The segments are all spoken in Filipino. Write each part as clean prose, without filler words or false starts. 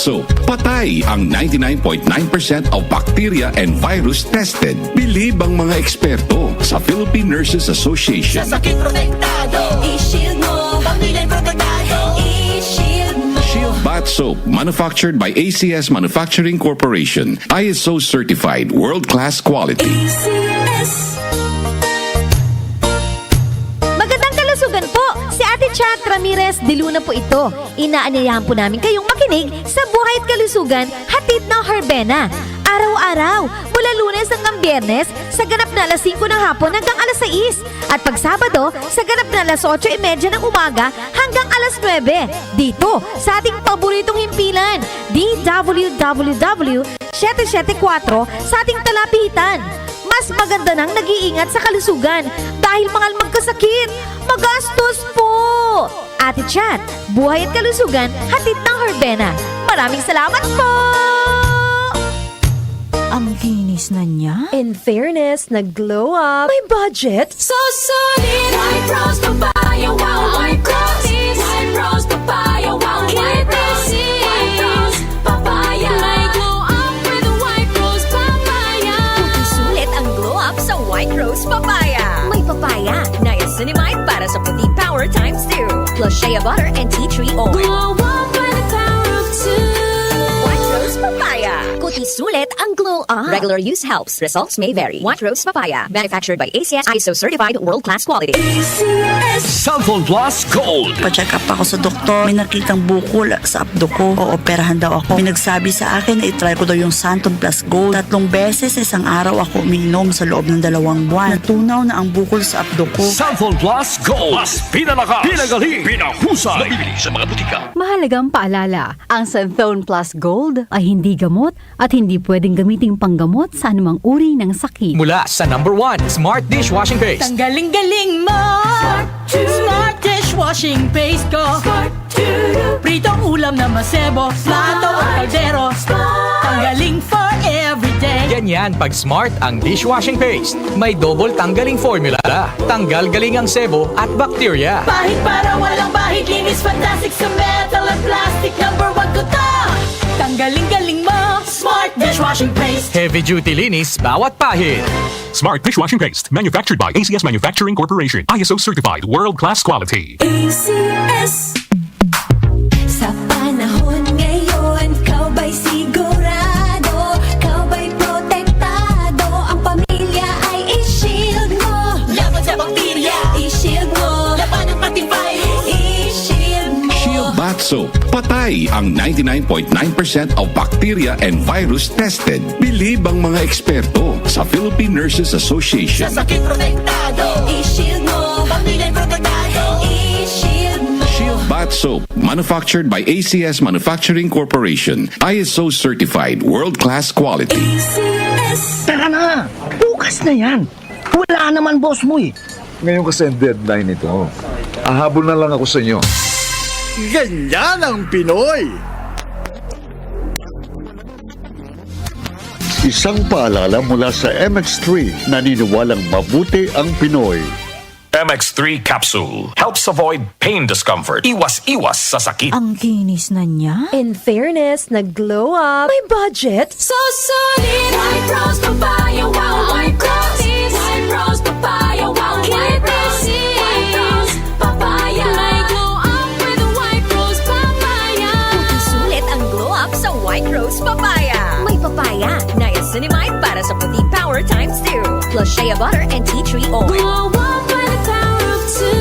Soap. Patay ang 99.9% of bacteria and virus tested. Bilib ang mga eksperto sa Philippine Nurses Association. Sa sakit protektado, i-shield mo. Pamilya'y protektado, i-shield mo. Shield Bath Soap, manufactured by ACS Manufacturing Corporation. ISO certified, world-class quality. ACS. Magandang kalusugan po! Si Ate Chat Ramirez de Luna po ito. Inaanyayahan po namin kayong makinig sa Buhay at Kalusugan, hatid ng Herbena. Araw-araw, mula Lunes hanggang Biyernes, sa ganap na alas 5 ng hapon hanggang alas 6. At pag Sabado, sa ganap na alas 8:30 ng umaga hanggang alas 9. Dito, sa ating paboritong himpilan, DWWW 774 sa ating talapitan. Mas maganda nang nag-iingat sa kalusugan dahil mahal magkasakit. Magastos po! Ate Chat, Buhay at Kalusugan, hatid ng Herbena. Maraming salamat po! Ang kinis na niya. In fairness, nag-glow up. May budget? So solid, white rose papaya, wow, white rose. White rose papaya, wow, white rose. White rose papaya. May glow up with a white rose papaya. Sulit ang glow up sa White Rose Papaya. May papaya, niacinamide para sa puti power times 2. Plus shea butter and tea tree oil. Glow up with the power of two. White Rose Papaya. Kuti sulit ang glow up. Regular use helps. Results may vary. White Rose Papaya. Manufactured by ACS ISO certified world-class quality. ACS. Cellphone Plus Gold. Pa-check up ako sa doktor. May nakitang bukol sa abdo ko. Ooperahan daw ako. May nagsabi sa akin na itry ko daw yung Santon Plus Gold. 3 beses sa isang araw ako umiinom sa loob ng 2 buwan. Natunaw na ang bukol sa abdo ko. Cellphone Plus Gold. Mas pinalakas, pinagaling, pinahusay. Nabibili sa mga butika. Mahalagang paalala, ang Santhone Plus Gold ay hindi gamot at hindi pwedeng gamiting panggamot sa anumang uri ng sakit. Mula sa #1 Smart Dishwashing Paste. Ang galing-galing mo. Smart dishwashing paste ko. Pritong ulam na masebo. Plato o kaldero. Tanggaling for everyday. Ganyan pag Smart ang dishwashing paste. May double tanggaling formula. Tanggal galing ang sebo at bakterya. Bahid para walang bahid. Linis fantastic sa metal at plastic. #1 ko to. Tanggaling-galing mo. Smart dishwashing paste. Heavy duty linis bawat pahid. Smart Dishwashing Paste, manufactured by ACS Manufacturing Corporation. ISO certified, world-class quality. ACS. Sa panahon ngayon, kau ba'y sigurado? Kau ba'y protektado? Ang pamilya ay i-shield mo. Laban sa bakterya, i-shield mo. Laban ng pati virus, i-shield mo. Shield Bath Soap. Patay ang 99.9% of bacteria and virus tested. Bilib ang mga eksperto sa Philippine Nurses Association. Sa sakit protektado, i-shield mo. Pamilya'y protektado, i-shield mo. Shield Bath Soap, manufactured by ACS Manufacturing Corporation. ISO certified, world-class quality. ACS. Tara na! Bukas na yan! Wala naman boss mo eh! Ngayon kasi ang deadline ito. Ahabol na lang ako sa inyo. Ganyan ang Pinoy. Isang paalala mula sa MX3, naniniwalang mabuti ang Pinoy. MX3 Capsule helps avoid pain discomfort. Iwas-iwas sa sakit. Ang kinis na niya. In fairness, nag-glow up. May budget? So solid, white rose papaya, wow, white rose. White rose papaya, wow, white rose. White rose papaya. May glow up with a white rose papaya. Kuti sulit ang glow up sa White Rose Papaya. May papaya, niacinamide para sa puti power times 2. Plus shea butter and tea tree oil. Glow up with the power of two.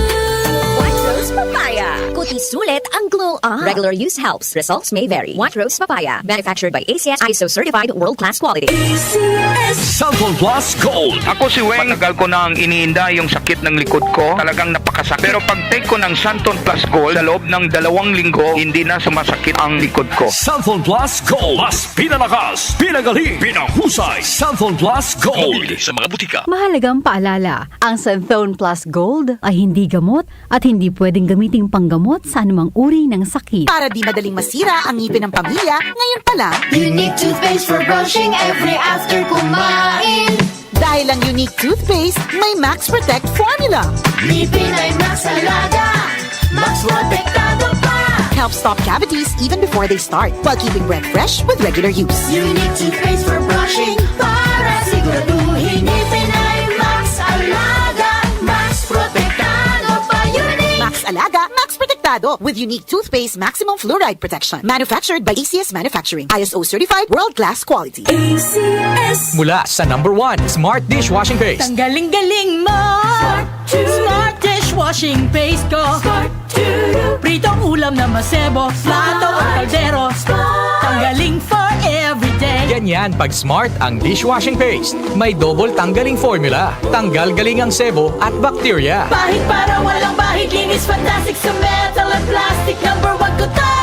White Rose Papaya. Kuti sulit ang glow up. Regular use helps. Results may vary. White Rose Papaya. Manufactured by ACS ISO certified world-class quality. ACS. Cellphone Plus Gold. Ako si Weng, matagal ko nang iniinda yung sakit ng likod ko. Talagang napakasakit. Pero pag take ko ng Santon Plus Gold, sa loob ng 2 linggo, hindi na sumasakit ang likod ko. Cellphone Plus Gold. Mas pinalakas, pinagaling, pinahusay. Cellphone Plus Gold. Nabibili sa mga butika. Mahalagang paalala, ang Santhone Plus Gold ay hindi gamot at hindi pwedeng gamiting panggamot sa anumang uri ng sakit. Para di madaling masira ang ngipin ng pamilya, ngayon pa lang, Unique toothpaste for brushing every after kumain. dahil ang unique toothpaste may Max Protect formula. Ngipin ay Max Alaga, Max Protektado pa. helps stop cavities even before they start, while keeping breath fresh with regular use. Unique toothpaste for brushing para siguraduhin ngipin ay Max Alaga, Max Protektado pa Unique. Max Alaga, Max Protektado with unique toothpaste maximum fluoride protection. Manufactured by ACS Manufacturing. ISO certified world-class quality. ACS. Mula sa number 1 Smart Dishwashing Paste. Ang galing-galing mo. Smart dishwashing paste ko. Pritong ulam na masebo, plato o kaldero. Tanggaling for everyday. Ganyan pag Smart ang dishwashing paste. May double tanggaling formula. Tanggal galing ang sebo at bakterya. Bahid para walang bahid, linis fantastic sa metal at plastic. Number 1 ko to.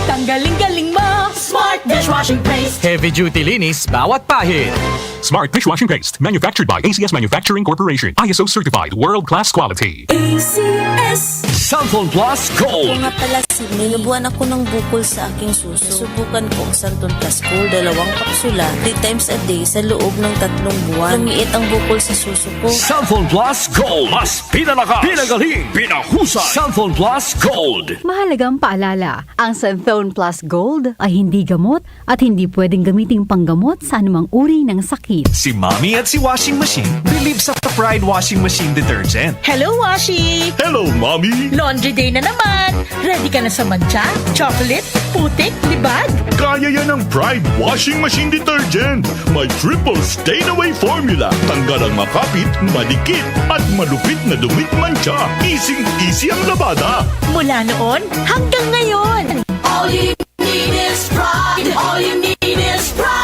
Tanggaling-galing mo. Smart dishwashing paste. Heavy duty linis bawat pahid. Smart Dishwashing Paste, manufactured by ACS Manufacturing Corporation. ISO certified, world-class quality. ACS. Santon Plus Gold. Nga pala, nilubuan ako ng bukol sa aking suso. Subukan ko ang Santon Plus Gold, 2 kapsula, 3 times a day sa loob ng 3 buwan. Lumiit ang bukol sa suso ko. Santon Plus Gold. Mas pinalakas, pinagaling, pinahusay. Santon Plus Gold. Mahalagang paalala, ang Santhone Plus Gold ay hindi gamot at hindi pwedeng gamiting panggamot sa anumang uri ng sakit. Si Mommy at si Washing Machine believe sa Pride Washing Machine Detergent. Hello, Washi! Hello, Mommy! Laundry day na naman! Ready ka na sa mancha, chocolate, putik, libag? Kaya yan ang Pride Washing Machine Detergent. May triple stain-away formula. Tanggal ang makapit, malikit, at malupit na dumit mancha. Easy ang labada. Mula noon hanggang ngayon. All you need is pride. All you need is pride.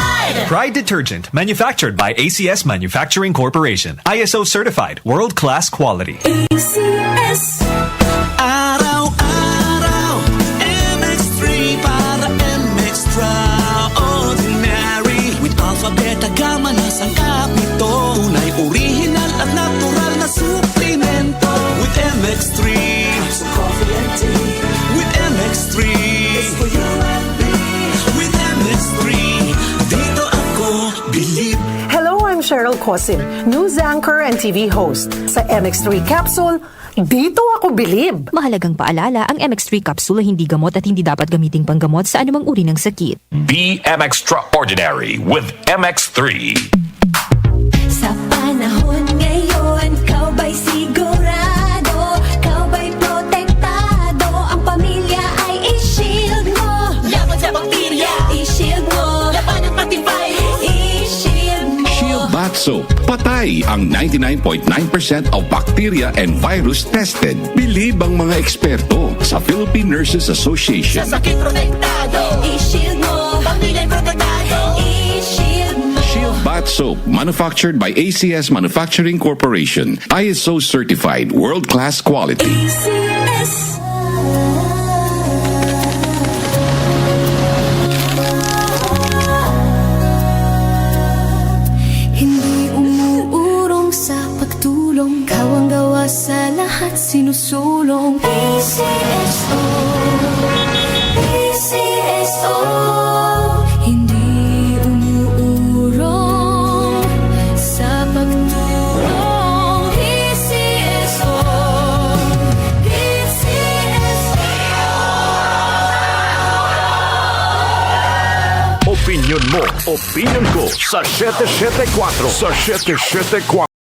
Pride Detergent, manufactured by ACS Manufacturing Corporation. ISO certified, world-class quality. ACS. Araw-araw, MX3 para MX-Traordinary. With alpha, beta, gamma na sangkap nito. Tunay, original at natural na suplemento. With MX3, so coffee and tea. With MX3, it's for you and me. With MX3, dito ako believe. Hello, I'm Cheryl Cosim, news anchor and TV host. Sa MX3 Capsule, dito ako bilib. Mahalagang paalala, ang MX3 capsule ay hindi gamot at hindi dapat gamiting panggamot sa anumang uri ng sakit. Be Extraordinary with MX3. Sa panahon ngayon, kau ba'y sigurado? Kau ba'y protektado? Ang pamilya ay i-shield mo. Laban sa bakterya, i-shield mo. Laban ng pati virus, i-shield mo. Shield Bath Soap. Patay ang 99.9% of bacteria and virus tested. Bilib ang mga eksperto sa Philippine Nurses Association. Sa sakit protektado, i-shield mo. Pamilya protektado, i-shield mo. Shield Bath Soap, manufactured by ACS Manufacturing Corporation. ISO certified, world-class quality. ACS. Hindi umuurong sa pagtulong, kau ang gawa sa lahat sinusulong. PCSO, PCSO. Hindi umuurong sa pagtulong. PCSO, PCSO. Opinion mo, opinion ko sa 774. Sa 774.